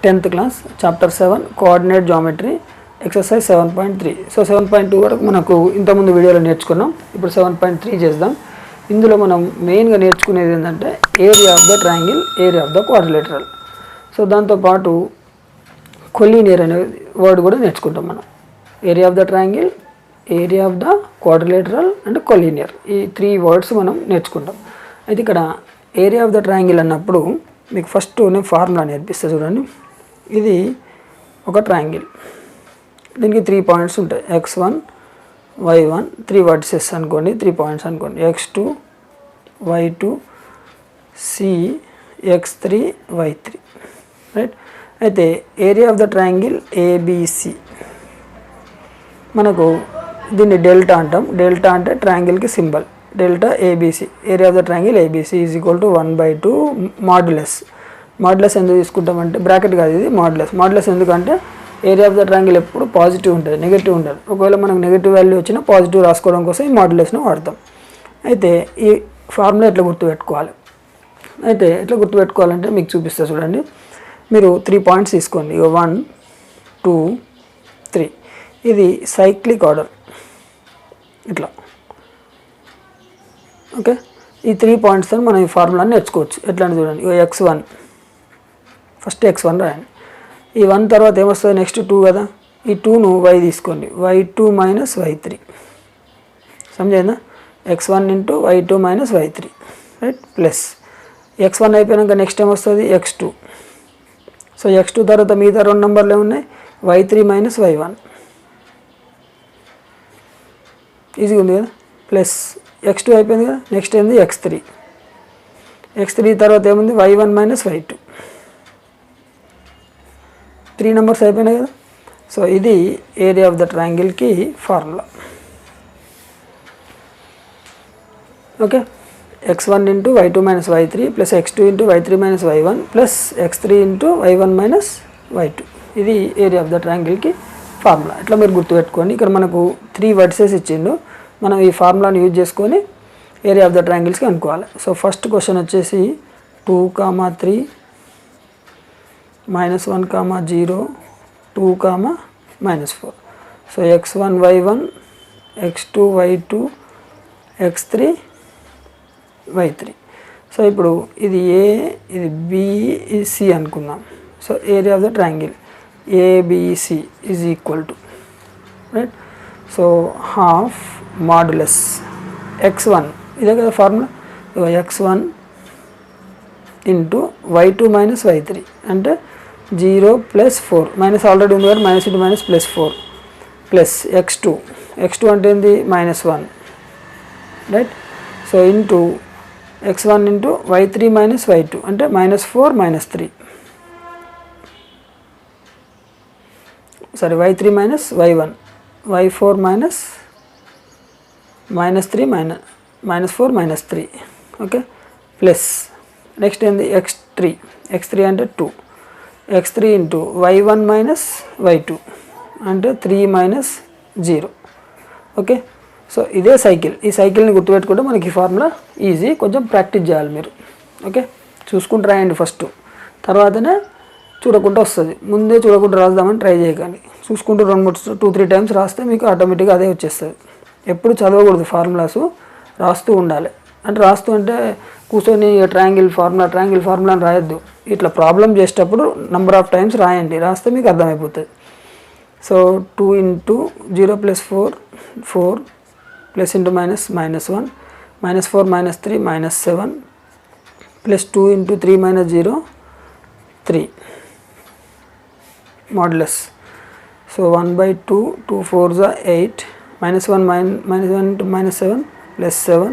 10th class chapter 7 coordinate geometry exercise 7.3. So 7.2 వరకు మనకు ఇంతకుముందు వీడియోలో నేర్చుకున్నాం. ఇప్పుడు 7.3 చేద్దాం. ఇందులో మనం మెయిన్గా నేర్చుకునేది ఏంటంటే area of the triangle, area of the quadrilateral. So దాంతోపాటు కొలీనియర్ అనే వర్డ్ కూడా నేర్చుకుంటాం మనం. Area of the triangle, area of the quadrilateral and collinear, ఈ 3 వర్డ్స్ మనం నేర్చుకుంటాం. అయితే ఇక్కడ ఏరియా ఆఫ్ ద ట్రయాంగిల్ అన్నప్పుడు మీకు ఫస్ట్ నేను ఫార్ములా నేర్పిస్తా చూడండి. ఇది ఒక ట్రయాంగిల్, దీనికి 3 పాయింట్స్ ఉంటాయి. x1 y1 3 వర్టిసెస్ అనుకోండి, 3 పాయింట్స్ అనుకోండి. x2 y2 c x3 y3, right. అయితే area of the triangle ABC, మనకు దీన్ని డెల్టా అంటాం. డెల్టా అంటే ట్రయాంగిల్కి symbol delta ABC. Area of the triangle ABC is equal to 1/2 modulus. Modulus ఎందుకు తీసుకుంటామంటే బ్రాకెట్ కాదు, ఇది మాడ్యులస్. మాడ్యులస్ ఎందుకంటే ఏరియా ఆఫ్ ద ట్రయాంగిల్ ఎప్పుడు పాజిటివ్ ఉంటుంది, నెగిటివ్ ఉండదు. ఒకవేళ మనకు నెగిటివ్ వాల్యూ వచ్చినా పాజిటివ్ రాసుకోవడం కోసం ఈ మాడ్యులస్ను వాడతాం. అయితే ఈ ఫార్ములా ఎట్లా గుర్తుపెట్టుకోవాలి, అయితే ఎట్లా గుర్తుపెట్టుకోవాలంటే మీకు చూపిస్తా చూడండి. మీరు 3 పాయింట్స్ తీసుకోండి, 1 2 3. ఇది సైక్లిక్ ఆర్డర్ ఇట్లా, ఓకే. ఈ 3 పాయింట్స్తో మనం ఈ ఫార్ములాని నేర్చుకోవచ్చు. ఎట్లా అని చూడండి, x1 ఫస్ట్ x1 రాయండి. ఈ 1 తర్వాత ఏమొస్తుంది, నెక్స్ట్ 2 కదా. ఈ 2ను y తీసుకోండి, y2 minus y3. సమజైందా? x1 into y2 minus y3, right. Plus x1 అయిపోయాక నెక్స్ట్ ఏమొస్తుంది, x2. సో x2 తర్వాత మిగతా 2 నెంబర్లు ఏమున్నాయి, y3 మైనస్ y1. ఈజీగా ఉంది కదా. ప్లస్ x2 అయిపోయింది కదా, నెక్స్ట్ ఏంది x3. x3 తర్వాత ఏముంది, y1 మైనస్ y2. 3 నెంబర్స్ అయిపోయినాయి కదా. సో ఇది ఏరియా ఆఫ్ ద ట్రయాంగిల్కి formula, okay. x1 into y2 minus y3 plus x2 into y3 minus y1 plus x3 into y1 minus y2. ఇది ఏరియా ఆఫ్ ద ట్రయాంగిల్కి formula. ఇట్లా మీరు గుర్తుపెట్టుకోండి. ఇక్కడ మనకు 3 వర్టిసెస్ ఇచ్చిండు, మనం ఈ ఫార్ములాని యూజ్ చేసుకొని ఏరియా ఆఫ్ ద ట్రయాంగిల్స్కి అనుకోవాలి. సో ఫస్ట్ క్వశ్చన్ వచ్చేసి 2, 3 -1, 0 2, -4. So x1 y1 x2 y2 x3 y3. So ఇప్పుడు ఇది ఏ, ఇది బి, ఇది సి అనుకుందాం. So area of the triangle ABC is equal to, right. So half modulus x1, ఇదే కదా formula. x1 into y2 minus y3 అంటే 0 plus 4, minus already ఉంది కదా, minus into minus plus 4 plus x2 అంటే ఏంది, -1, right. So into x1 into y3 minus y2 అంటే -4 -3, sorry y3 minus y1 y4 minus -3 -4 -3, okay. Plus next ఏంది x3 అంటే 2, x3 into y1 minus y2 అంటే 3 -0, okay. So ఇదే cycle. ఈ సైకిల్ని గుర్తుపెట్టుకుంటే మనకి ఈ ఫార్ములా ఈజీ. కొంచెం ప్రాక్టీస్ చేయాలి మీరు, ఓకే. చూసుకుంటూ రాయండి ఫస్ట్, తర్వాతనే చూడకుండా వస్తుంది. ముందే చూడకుండా రాద్దామని ట్రై చేయకండి. చూసుకుంటూ 2-3 టైమ్స్ రాస్తే మీకు ఆటోమేటిక్గా అదే వచ్చేస్తుంది. ఎప్పుడు చదవకూడదు, ఫార్ములాస్ రాస్తూ ఉండాలి. అంటే రాస్తూ అంటే కూర్చొని ట్రయాంగిల్ ఫార్ములా అని రాయొద్దు. ఇట్లా ప్రాబ్లం చేసేటప్పుడు నెంబర్ ఆఫ్ టైమ్స్ రాయండి, రాస్తే మీకు అర్థమైపోతుంది. So 2 into 0 plus 4 plus into minus -1 -4 -3 -7 plus 2 into 3 -0 3 modulus. So 1/2 2 4s 8 -1 into -7 plus 7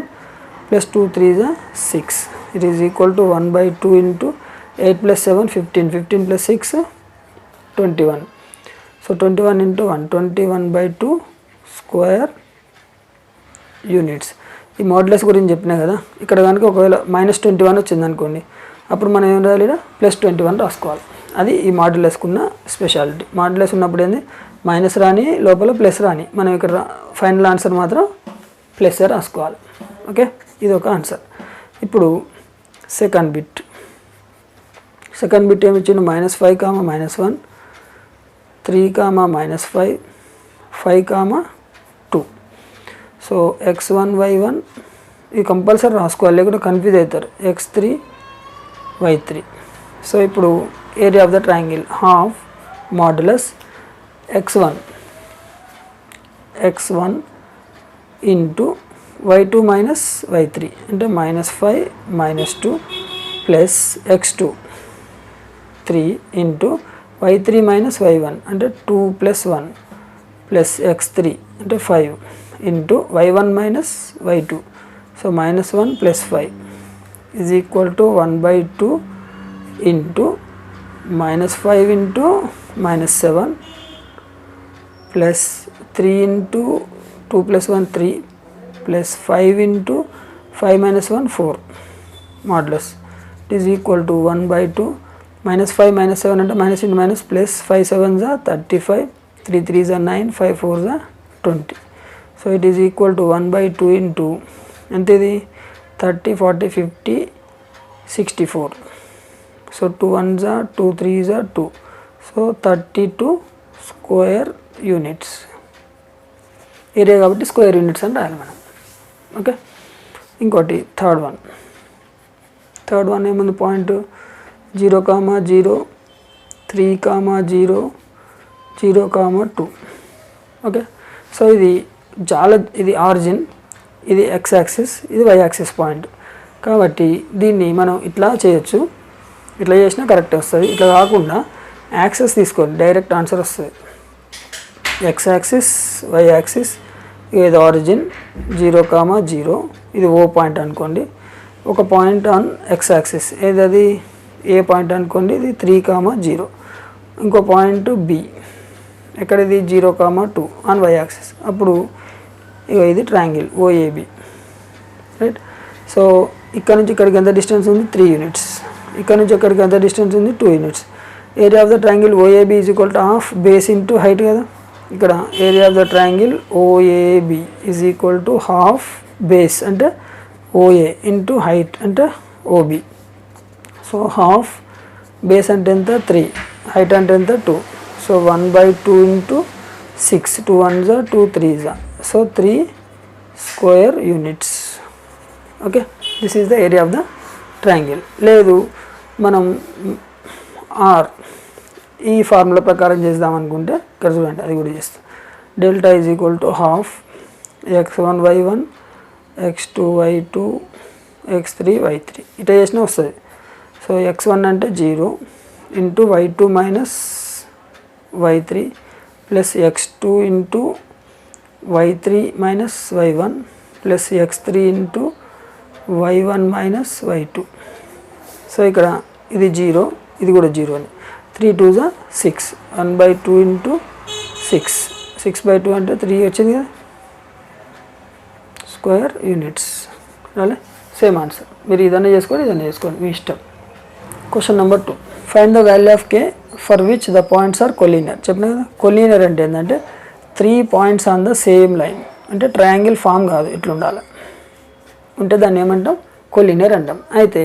plus 2 3s 6. It is equal to 1/2 into 8 plus 7 15 plus 6 21. So 21 into 1 21/2 square units. ఈ modulus గురించి చెప్పినా కదా. ఇక్కడ కనుక ఒకవేళ -21 వచ్చింది అనుకోండి, అప్పుడు మనం ఏం రాయాలి, +21 రాసుకోవాలి. అది ఈ మాడ్యులస్కున్న స్పెషాలిటీ. మాడ్యులస్ ఉన్నప్పుడు ఏంది, మైనస్ రాని లోపల ప్లస్ రాని, మనం ఇక్కడ ఫైనల్ ఆన్సర్ మాత్రం ప్లస్ రాసుకోవాలి, ఓకే. ఇది ఒక ఆన్సర్. ఇప్పుడు సెకండ్ బిట్ సెకండ్ బిట్ ఏమి ఇచ్చిండు -5 comma -1, 3 comma -5, 5 comma 2. So x1 y1 ఇది కంపల్సరీ రాసుకోవాలి, లేకుంటే కన్ఫ్యూజ్ అవుతారు. x3 y3. సో ఇప్పుడు area of the triangle half modulus x1 into y2 minus y3 అంటే -5 -2 plus x2 3 into y3 minus y1 అంటే 2 + 1 plus x3 అంటే 5 into y1 minus y2 so -1 plus 5 is equal to 1/2 into -5 into -7 plus 3 into 2 + 1 3 plus 5 into 5 - 1 4 modulus it is equal to 1/2 -5 -7 అంటే minus into minus plus 5 7 = 35, 3 3 = 9, 5 4 = 20. So it is equal to 1/2 into ఎంత ఇది 30 40 50 64. So 2 1 = 2, 3 = 2. So 32 square units area కాబట్టి square units అని రాయాలి మనం. Okay, ఇంకోటి third one ఏముంది point 0, 0, 3, 0, 0, 2. Okay, so ఇది ఆరిజిన్, ఇది x యాక్సిస్, ఇది y యాక్సిస్ పాయింట్ కాబట్టి దీన్ని మనం ఇట్లా చేయొచ్చు. ఇట్లా చేసినా కరెక్ట్ వస్తుంది. ఇట్లా కాకుండా యాక్సిస్ తీసుకోండి, డైరెక్ట్ ఆన్సర్ వస్తుంది. x యాక్సిస్, y యాక్సిస్, ఇది ఆరిజిన్ 0, 0 ఇది O పాయింట్ అనుకోండి. ఒక పాయింట్ ఆన్ x యాక్సిస్ ఏది ఏ పాయింట్ అనుకోండి, ఇది 3, 0. ఇంకో పాయింట్ B ఎక్కడిది 0, 2 ఆన్ y యాక్సిస్. అప్పుడు ఇది ట్రయాంగిల్ OAB, రైట్. సో ఇక్కడ నుంచి ఇక్కడికి ఎంత డిస్టెన్స్ ఉంది 3 యూనిట్స్, ఇక్కడ నుంచి ఇక్కడికి ఎంత డిస్టెన్స్ ఉంది 2 units. Area of the triangle OAB is equal to half base into height కదా. ఇక్కడ area of the triangle OAB is equal to half base అంటే OA ఇంటూ హైట్ అంటే OB. సో హాఫ్ బేస్ అంటే ఎంత 3, height అంటే ఎంత 2. So 1/2 into 6, 2 1 = 2, 3 = so 3 square units. Okay, this is the area of the triangle. లేదు మనం are ఈ formula ప్రకారం చేద్దాం అనుకుంటే ఇక్కడ చూడండి, అది కూడా చేస్తాం. Delta is equal to half x1 y1 x2 y2 x3 y3 ఇట్లా చేసినా వస్తుంది. సో x1 అంటే 0 into y2 minus y3 plus x2 into y3 minus y1 plus x3 into y1 minus y2. So ఇక్కడ ఇది 0, ఇది కూడా 0 అని 3 2 = 6, 1/2 ఇంటూ 6, 6/2 అంటే 3 వచ్చింది కదా స్క్వేర్ యూనిట్స్. రాలే, సేమ్ ఆన్సర్. మీరు ఇదన్నా చేసుకోండి మీ ఇష్టం. Question number 2, find the value of k for which the points are collinear. చెప్పిన కదా, కొలీనియర్ అంటే ఏంటంటే 3 points on the same line అంటే ట్రయాంగిల్ ఫామ్ కాదు, ఇట్లా ఉండాలి ఉంటే దాన్ని ఏమంటాం కొలీనియర్ అంటాం. అయితే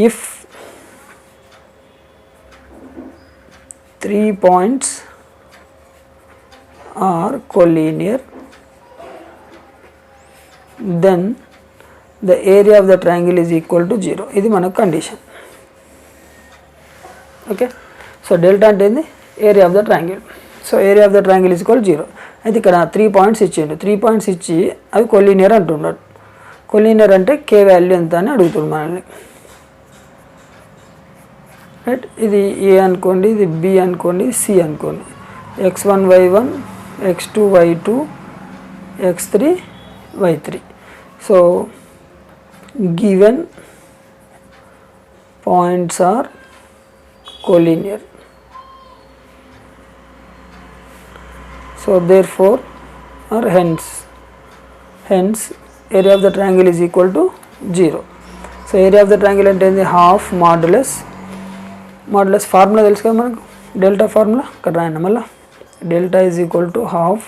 if 3 points are collinear then the area of the triangle is equal to 0. ఇది మనకు కండిషన్. ఓకే, సో డెల్టా అంటే ఏంది area of the triangle. So area of the triangle is equal 0. అయితే ఇక్కడ 3 పాయింట్స్ ఇచ్చిండు, 3 పాయింట్స్ ఇచ్చి అవి కొలీనియర్ అంటున్నాడు. కొలీనియర్ అంటే k వాల్యూ ఎంత అని అడుగుతుంది మనల్ని, రైట్. ఇది A అనుకోండి, ఇది B అనుకోండి, C అనుకోండి. x1 y1 x2 y2 x3 y3. So given points are collinear. So therefore or hence area of the triangle is equal to 0. So area of the triangle అంటే half modulus formula తెలుసు కదా మనకు, delta formula ఇక్కడ రాయండి మళ్ళీ. Delta is equal to half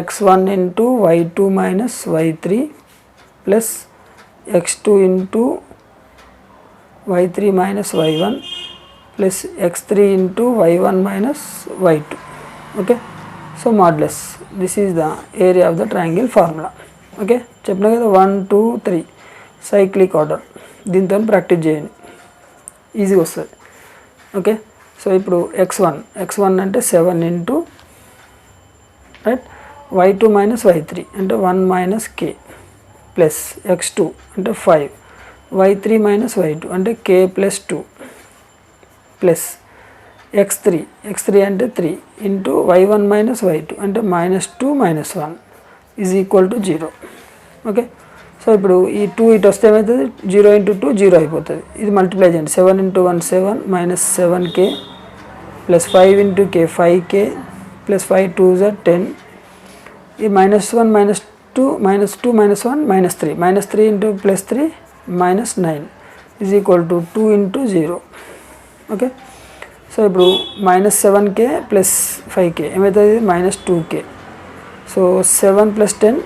x1 into y2 minus y3 plus x2 into y3 minus y1 plus x3 into y1 minus y2. Okay, so modulus, this is the area of the triangle formula. Okay, చెప్పిన కదా 1 2 3 cyclic order, దీంతో practice చేయండి, ఈజీగా వస్తుంది. Okay, so ఇప్పుడు x1 అంటే 7 into right y2 minus y3 అంటే 1 minus k plus x2 అంటే 5 y3 మైనస్ y2 అంటే k ప్లస్ 2 ప్లస్ x3 అంటే 3 ఇంటూ y1 మైనస్ y2 అంటే minus 2 minus 1 is equal to 0. Okay, so ఇప్పుడు ఈ 2 ఇటు వస్తే ఏమవుతుంది, 0 ఇంటూ 2 0 అయిపోతుంది. ఇది మల్టిప్లై చేయండి, 7 into 1 7 minus 7k plus 5 into k 5k plus 5 2 10. ఈ minus 1 minus 2 minus 2 minus 1 minus 3 into plus 3 minus 9 is equal to 2 into 0. Okay, so ఇప్పుడు మైనస్ 7k ప్లస్ 5k ఏమవుతుంది, minus 2k. So 7 plus 10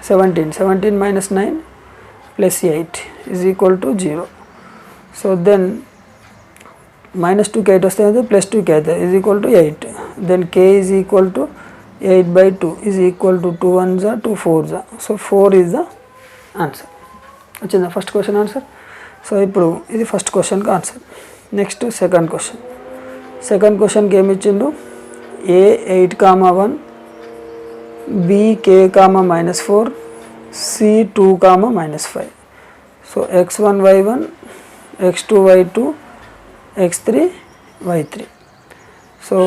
17 minus 9 plus 8 is equal to 0. So then minus 2k 8 వస్తే plus 2k అవుతుంది is equal to 8. Then k is equal to 8/2 is equal to 2 1s 2 4s. So 4 is the answer. వచ్చిందా first question answer? So ఇప్పుడు ఇది first క్వశ్చన్కి answer. Next second క్వశ్చన్కి ఏమి ఇచ్చిండు, a 8,1 b k, -4 c 2, -5. So x1 y1 x2 y2 x3 y3. So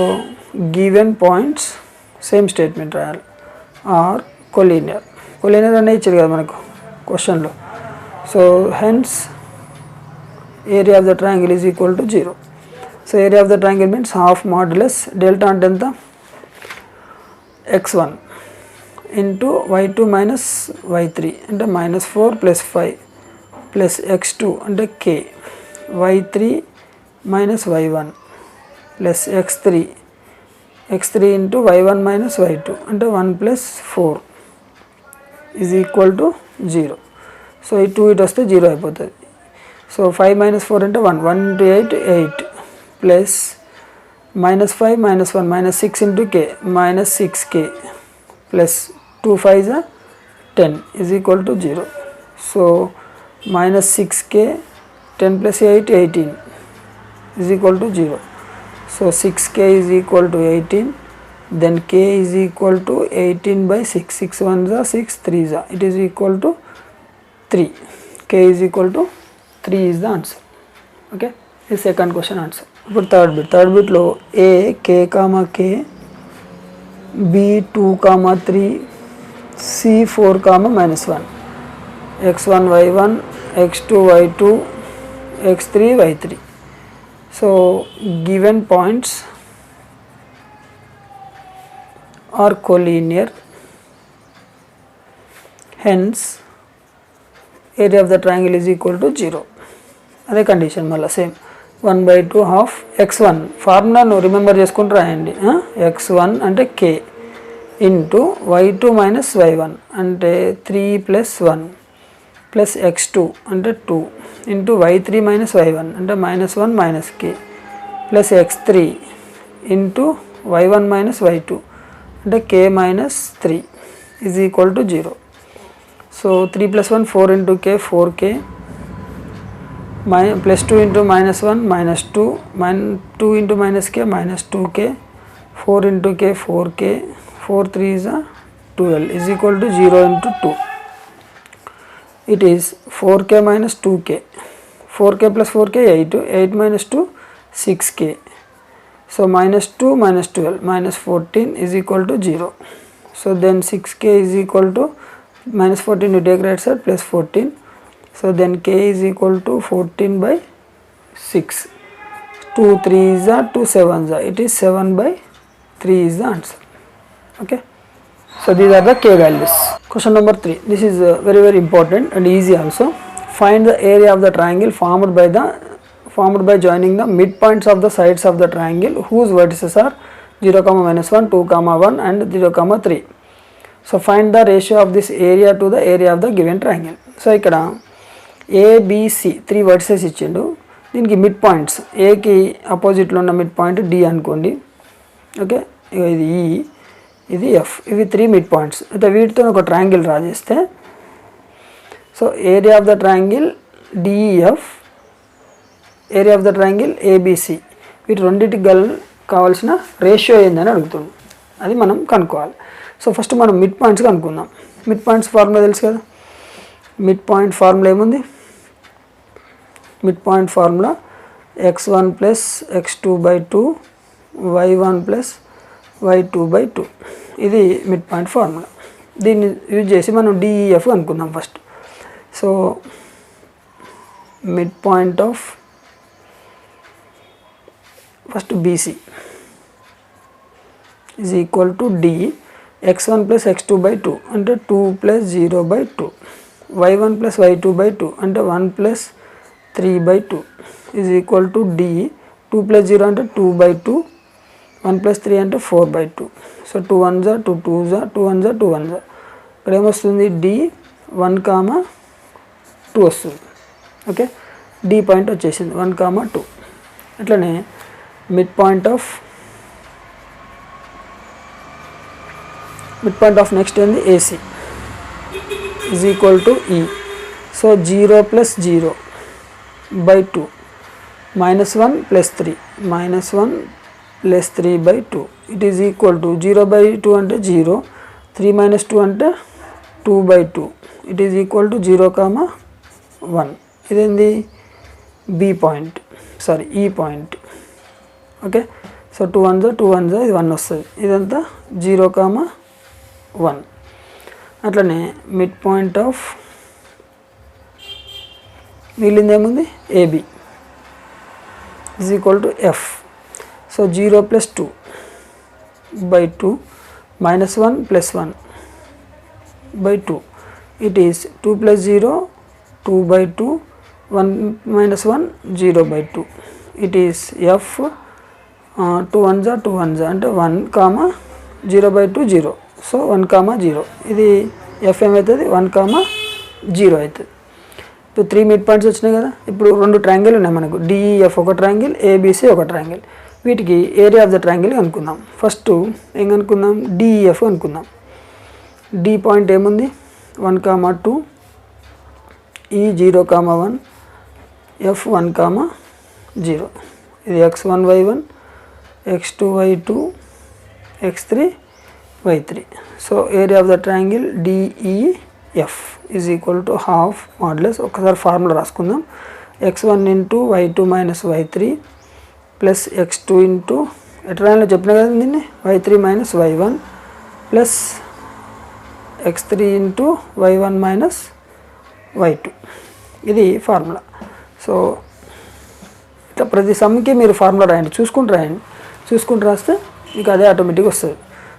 given points same statement రాయాలి, are collinear అనే ఇచ్చారు కదా మనకు క్వశ్చన్లో. So hence area of the triangle is equal to 0. So area of the triangle means half modulus delta అంటే ఎంత, x1 into y2 minus y3 అంటే -4 plus 5 plus x2 అంటే k y3 minus y1 plus x3 into y1 minus y2 అంటే 1 plus 4 is equal to 0. So ఈ 2 ఇటు వస్తే 0 అయిపోతుంది. So 5 minus 4 అంటే 1 into 8 plus -5 -1 -6 into k minus 6k plus 2 5s 10 is equal to 0. So minus 6k 10 plus 8 18 is equal to 0. So 6k is equal to 18. Then k is equal to 18/6 6 1s 6 3s it is equal to 3. k is equal to 3 is the answer. Okay, ఇది second question answer. ఇప్పుడు third బిట్లో a k, k b 2, 3 c 4, -1 x1 y1 x2 y2 x3 y3. So given points are collinear, hence area of the triangle is equal to 0. అదే condition మళ్ళీ same 1/2 half x1 ఫార్ములాను remember చేసుకుంటూ రాయండి. x1 అంటే k into y2 minus y1 అంటే 3 plus 1 plus x2 అంటే 2 into y3 minus y1 అంటే -1 minus k plus x3 into y1 minus y2 అంటే k minus 3 is equal to 0. So 3 plus 1 4 into k 4k plus 2 into -1 -2 2 into -k -2k 4 into k 4k 4 3s 12 is equal to 0 into 2. It is 4k minus 2k 4k plus 4k 8 minus 2 6k. So minus 2 minus 12 minus 14 is equal to 0. So then 6k is equal to minus 14 you take right side plus 14. So then k is equal to 14/6. 2 3s are 2 7s are. It is 7/3 is the answer. Okay. So these are the k values. Question number 3. This is very important and easy also. Find the area of the triangle formed by joining the midpoints of the sides of the triangle whose vertices are 0, -1, 2, 1 and 0, 3. So find the ratio of this area to the area of the given triangle. So ఇక్కడ ABC 3 versus ఇచ్చిండు. దీనికి mid points, ఏకి అపోజిట్లో ఉన్న mid point D అనుకోండి. Okay, ఇది ఈ, ఇది F, ఇవి 3 మిడ్ పాయింట్స్. అయితే వీటితో ఒక ట్రయాంగిల్ డ్రా చేస్తే, so area of the triangle DEF, area of the triangle ABC, వీటి రెండింటికి కావాల్సిన రేషియో ఏందని అడుగుతుంది. అది మనం కనుక్కోవాలి. సో ఫస్ట్ మనం మిడ్ పాయింట్స్ కనుక్కుందాం. మిడ్ పాయింట్స్ ఫార్ములా తెలుసు కదా. మిడ్ పాయింట్ ఫార్ములా ఏముంది? Mid point formula x1 plus x2/2 y1 plus y2/2. ఇది మిడ్ పాయింట్ ఫార్ములా. దీన్ని యూజ్ చేసి మనం డిఈఎఫ్ అనుకుందాం first. So mid point of first BC is equal to D x1 plus x2/2 అంటే 2 plus 0/2, y1 plus y2/2 అంటే 1 plus 3/2 is equal to D 2 plus 0 అంటే 2/2, 1 plus 3 అంటే 4/2. So 2 1 జా 2 2 జా 2 1 జా 2 1 జా. ఇక్కడ ఏమొస్తుంది? డి 1,2 వస్తుంది. ఓకే, డి పాయింట్ వచ్చేసింది 1,2. అట్లనే మిడ్ పాయింట్ ఆఫ్ నెక్స్ట్ ఏంది? ఏసీ ఈజ్ ఈక్వల్ టు ఈ. So 0 plus 0/2 -1 plus 3 -1 plus 3/2 it is equal to 0/2 అంటే 0, 3 - 2 అంటే 2/2 ఇట్ ఈజ్ ఈక్వల్ టు 0,1. ఇదేంది? బి పాయింట్, సారీ ఈ పాయింట్. ఓకే, సో 2 1 జా 2 1 జా ఇది 1 వస్తుంది. ఇదంతా 0,1. అట్లనే మిడ్ పాయింట్ ఆఫ్ మిగిలింది ఏముంది? AB is equal to F. So 0 plus 2/2 -1 plus 1/2 it is 2 plus 0 2/2, 1 - 1 0/2 it is F. 2 1 జా 2 1 జా అంటే 1, 0/2 0. సో 1, 0. ఇది ఎఫ్ ఏమవుతుంది? 1, 0 అవుతుంది. ఇప్పుడు 3 మిడ్ పాయింట్స్ వచ్చినాయి కదా. ఇప్పుడు 2 ట్రయాంగిల్ ఉన్నాయి మనకు, డిఈఎఫ్ ఒక ట్రయాంగిల్, ఏబిసి ఒక ట్రయాంగిల్. వీటికి ఏరియా ఆఫ్ ద ట్రయాంగిల్ అనుకుందాం. ఫస్ట్ ఏం అనుకుందాం? డిఈఎఫ్ అనుకుందాం. డి పాయింట్ ఏముంది? 1, 2, ఈ 0,1, ఎఫ్ 1, 0. ఇది x1 y1, x2 y2, x3 y3. So area of the triangle DEF is equal to half modulus. ఒకసారి ఫార్ములా రాసుకుందాం. x1 into y2 minus y3 plus x2 into ఎట్లా చెప్పిన కదా దీన్ని y3 minus y1 plus x3 into y1 minus y2. ఇది formula. So ఇట్లా ప్రతి సమ్కి మీరు ఫార్ములా రాయండి, చూసుకుంటూ రాస్తే మీకు అదే ఆటోమేటిక్గా వస్తుంది.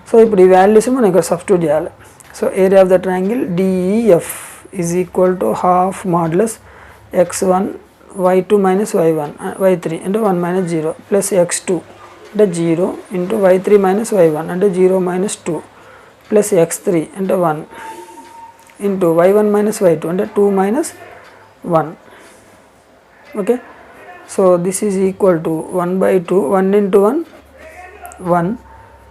సో ఇప్పుడు ఈ వాల్యూస్ మనం ఇక్కడ సబ్స్టిట్యూట్ చేయాలి. So area of the triangle DEF is equal to half modulus x1 y2 minus y3 అంటే 1 - 0 ప్లస్ x2 అంటే 0 ఇంటూ y3 మైనస్ y1 అంటే 0 - 2 ప్లస్ x3 అంటే 1 ఇంటూ y1 మైనస్ y2 అంటే 2 - 1. Okay, so this is equal to 1/2, 1 into 1 1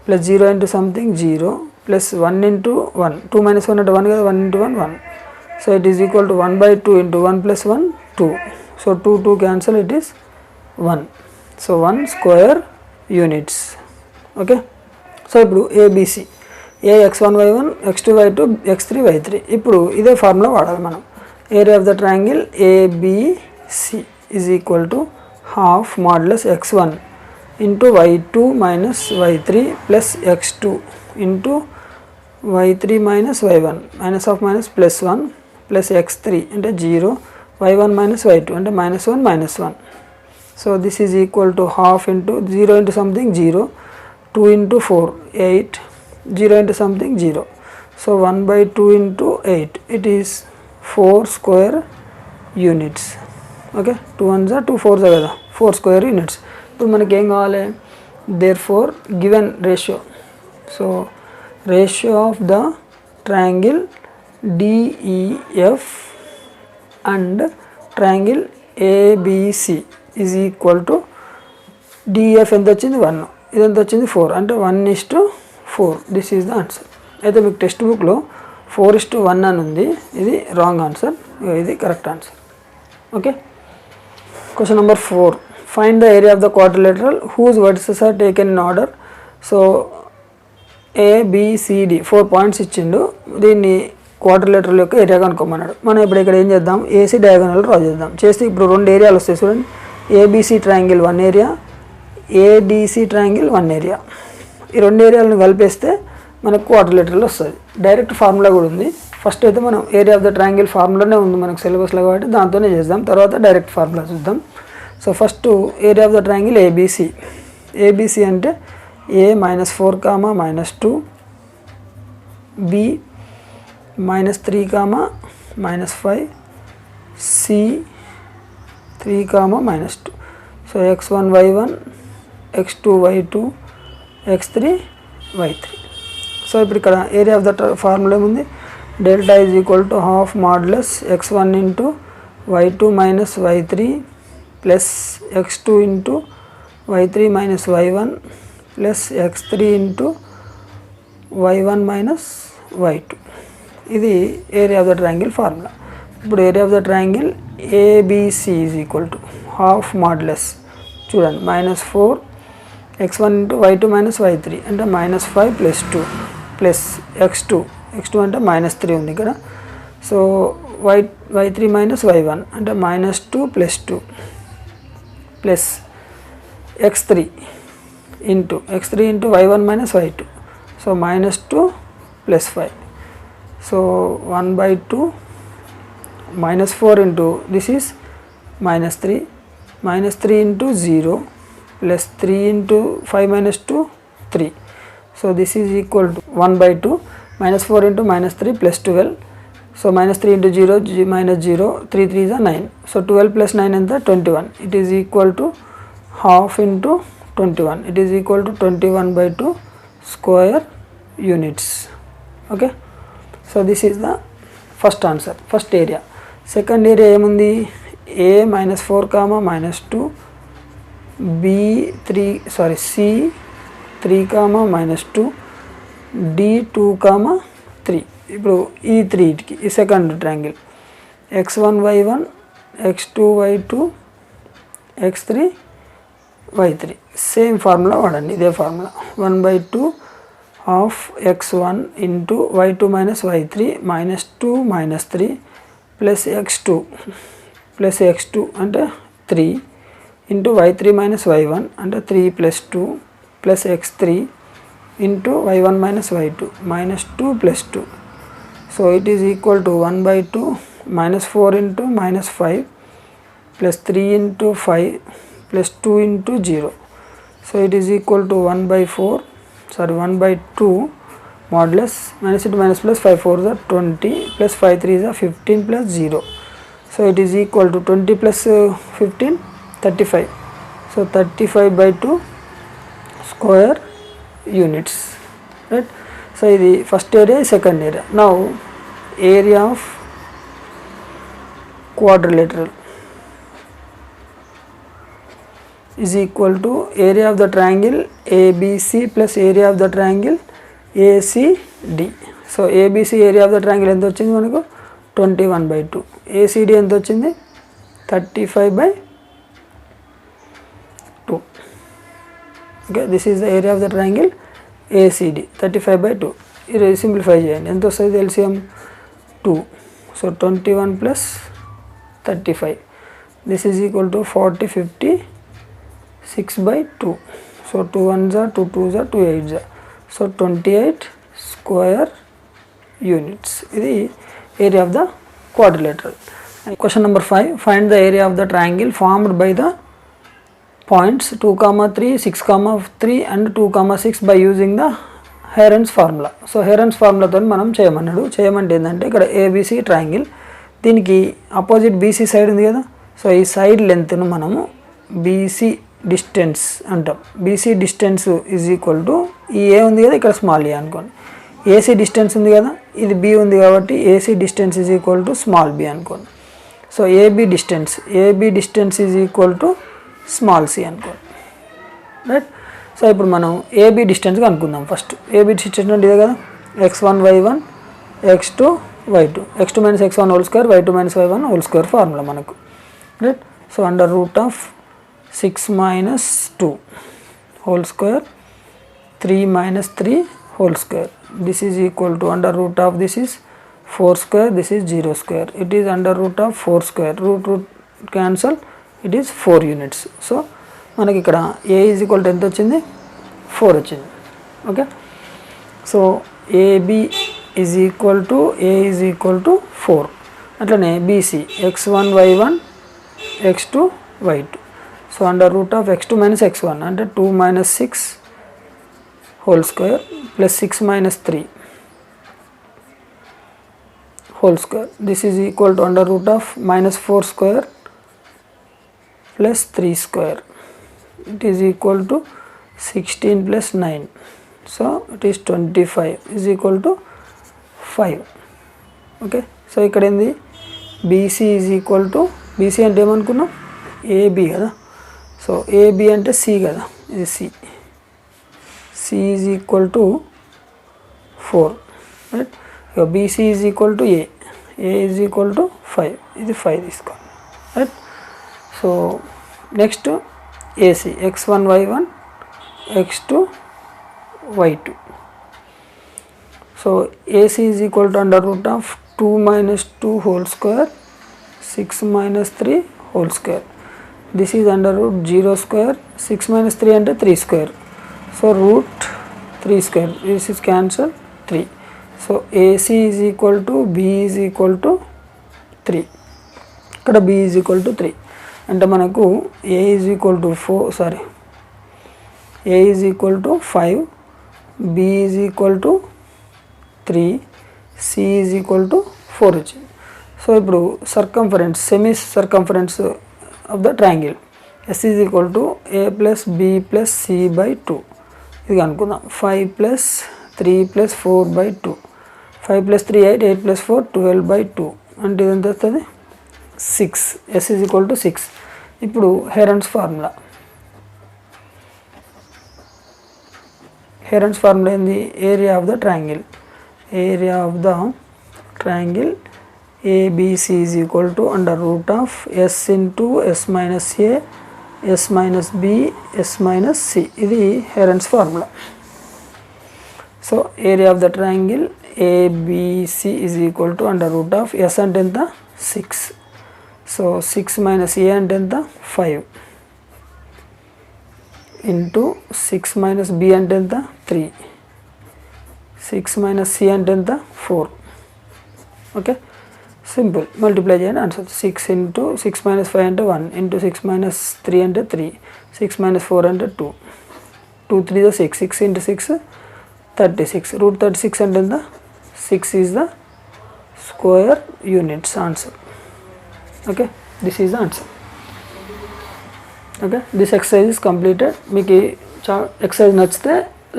plus 0 into something 0 plus 1 into 1, 2 - 1 అంటే 1 కదా, 1 into 1 1. So it is equal to 1/2 into 1 plus 1 2. So 2 cancel, it is 1. So 1 square units. Okay, so ఇప్పుడు ABC, ఏ x1 y1, x2 y2, x3 y3. ఇప్పుడు ఇదే formula వాడాలి మనం. Area of the triangle ABC is equal to half modulus x1 into y2 minus y3 plus x2 into y3 minus y1 minus of minus plus 1 plus x3 అంటే 0, y1 minus y2 అంటే -1 -1. So this is equal to half into 0 into something 0, 2 into 4 8, 0 into something 0. So 1/2 into 8 it is 4 square units. Okay, 2 1 జా 2 4 జా కదా, 4 square units. ఇప్పుడు మనకి ఏం కావాలి? Therefore given ratio. So ratio of the triangle DEF and triangle ABC is equal to DF ఎంత వచ్చింది 1, ఇది ఎంత వచ్చింది 4, అంటే 1:4. This is the answer. అయితే మీకు టెక్స్ట్ బుక్లో 4:1 అని ఉంది, ఇది రాంగ్ ఆన్సర్, ఇది correct answer. Okay. Question number 4, find the area of the quadrilateral whose vertices are taken in order. So ABCD 4 points ఇచ్చిండు, దీన్ని క్వాడ్రిలేటరల్ యొక్క ఏరియా కనుక్కోమన్నాడు. మనం ఇప్పుడు ఇక్కడ ఏం చేద్దాం, ఏసీ డయాగోనల్ డ్రా చేద్దాం. చేస్తే ఇప్పుడు 2 ఏరియాలు వస్తాయి చూడండి. ABC triangle 1 area, ADC triangle 1 area. ఈ 2 ఏరియాలను కలిపేస్తే మనకు క్వాడ్రిలేటరల్ వస్తుంది. డైరెక్ట్ ఫార్ములా కూడా ఉంది. ఫస్ట్ అయితే మనం ఏరియా ఆఫ్ ద ట్రయాంగిల్ ఫార్ములానే ఉంది మనకు సిలబస్లో, కాబట్టి దాంతోనే చేద్దాం. తర్వాత డైరెక్ట్ ఫార్ములా చూద్దాం. So first area of the triangle ABC. ABC అంటే A -4, -2, B -3, -5, C 3, -2. So x1 y1, x2 y2, x3 y3. So ఇప్పుడు ఇక్కడ ఏరియా ఆఫ్ ద ఫార్ములా ఏముంది, delta is equal to half modulus x1 into y2 minus y3 plus x2 into y3 minus y1 plus x3 into y1 minus y2. ఇది area of the triangle formula. ఇప్పుడు area of the triangle ABC is equal to half modulus చూడండి -4 x1 into y2 minus y3 అంటే -5 + 2 plus x2 అంటే -3 ఉంది ఇక్కడ. So y3 minus y1 అంటే -2 + 2 plus x3 into y1 minus y2. So -2 + 5. So 1/2 -4 into this is -3 into 0 plus 3 into 5 - 2 3. So this is equal to 1/2 -4 into -3 plus 12. So -3 into 0 -0 3 3 is 9. So 12 + 9 ఎంత 21. It is equal to half into 21. It is equal to 21/2 square units. Okay. So this is the first answer, first area. Second area ఏముంది, A -4, -2, C 3, -2, D 2, 3. ఇప్పుడు ఈ 3కి ఈ second triangle x1 y1, x2 y2, x3 y3 same formula వాడండి, ఇదే formula. 1/2 half x1 into y2 minus y3 -2 -3 plus x2 అంటే 3 into y3 minus y1 అంటే 3 + 2 plus x3 into y1 minus y2 -2 + 2. So it is equal to 1/2 -4 into -5 plus 3 into 5 plus 2 into 0. So it is equal to 1/2 modulus -, 5 4 is 20 plus 5 3 is 15 plus 0. So it is equal to 20 plus 15 35. So 35/2 square units, right. So ఇది first area, second area. Now area of quadrilateral is equal to area of the triangle ABC plus area of the triangle ACD. So ABC area of the triangle ఎంత వచ్చింది మనకు 21/2. ACD ఎంత వచ్చింది 35/2. Okay, this is the area of the triangle ACD 35/2. ఇది simplify చేయండి, ఎంత వస్తుంది LCM 2. So 21 + 35 this is equal to 40 50 6/2. So 2 1s are 2 2s are 2 8s are. So 28 square units. ఇది area of the quadrilateral. Question number 5, find the area of the triangle formed by the points 2, 3, 6, 3 and 2, 6 by using the Heron's formula. So Heron's ఫార్ములాతో మనం చేయమన్నాడు. చేయమంటే ఏంటంటే ఇక్కడ ABC triangle, దీనికి opposite BC side ఉంది కదా. సో ఈ సైడ్ లెంత్ను మనము బీసీ డిస్టెన్స్ అంటాం. BC distance is equal to ఈ ఏ ఉంది కదా, ఇక్కడ స్మాల్ ఏ అనుకోండి. ఏసీ డిస్టెన్స్ ఉంది కదా, ఇది బి ఉంది కాబట్టి AC distance is equal to small B అనుకోండి. So AB distance is equal to small C అనుకోండి, రైట్. సో ఇప్పుడు మనం ఏబీ డిస్టెన్స్ కనుక్కుందాం. ఫస్ట్ ఏబీ డిస్టెన్స్ అంటే ఇదే కదా, x1 y1 x2 y2, x2 minus x1 whole square y2 minus y1 whole square formula మనకు, right. So under root of 6 minus 2 whole square 3 minus 3 whole square, this is equal to under root of this is 4 square, this is 0 square, it is under root of 4 square, root cancel, it is 4 units. So మనకి ఇక్కడ a is equal to ఎంత వచ్చింది, 4 వచ్చింది, okay. So ab is equal to a is equal to 4. అట్లనే bc x1 y1 x2 y2, so under root of x2 minus x1 అంటే 2 minus 6 whole square plus 6 minus 3 whole square, this is equal to under root of minus 4 square plus 3 square, it is equal to 16 plus 9, so it is 25 is equal to 5, okay. So ఇక్కడ ఏంది bc is equal to, bc అంటే ఏమనుకున్నాం ab కదా, so ab అంటే c కదా, ఇది c is equal to 4, right. bc is equal to a is equal to 5, ఇది 5 తీసుకోండి, right. So next ac x1 y1 x2 y2, so ac is equal to under root of 2 minus 2 whole square 6 minus 3 whole square, this is under root 0 square, 6 minus 3 అంటే 3 square, so root 3 square, this is cancel 3, so AC is equal to B is equal to 3, ఇక్కడ B is equal to 3 అంటే మనకు A is equal to 4, sorry, A is equal to 5, B is equal to 3, C is equal to 4 వచ్చింది. So ఇప్పుడు circumference, semi circumference of the triangle S is equal to A plus B plus C by 2, ఇది అనుకుందాం. 5 plus 3 plus 4 by 2, 5 plus 3 8, 8 plus 4 12 by 2 అంటే ఇది ఎంత వస్తుంది 6, S is equal to 6. ఇప్పుడు హెరన్స్ formula, హెరన్స్ formula ఏంది, area of the triangle, area of the triangle ABC is equal to under root of S into S minus A S minus B S minus C, ఇది Heron's formula. So area of the triangle ABC is equal to under root of S అంటే ఎంత 6, so 6 minus A అంటే ఎంత 5 into 6 minus B అంటే ఎంత 3, 6 minus C అంటే ఎంత 4, okay. Simple multiply చేయండి ఆన్సర్, 6 ఇంటూ 6 minus 5 అంటే 1 ఇంటూ 6 minus 3 అంటే 3, 6 minus 4 అంటే 2, 2 3 6, 6 ఇంటూ 6 36, రూట్ 36 అంటే ఎంత 6 is the square units answer, okay. This is the answer, okay. This exercise is completed. మీకు ఎక్సర్సైజ్ నచ్చితే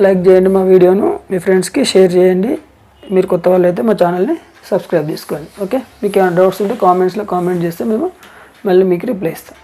లైక్ చేయండి, మా వీడియోను మీ ఫ్రెండ్స్కి షేర్ చేయండి, మీరు కొత్త వాళ్ళు అయితే మా ఛానల్ని సబ్స్క్రైబ్ చేసుకోండి, ఓకే. మీకు ఏమైనా డౌట్స్ ఉంటే కామెంట్స్లో కామెంట్ చేస్తే మేము మళ్ళీ మీకు రిప్లై ఇస్తాం.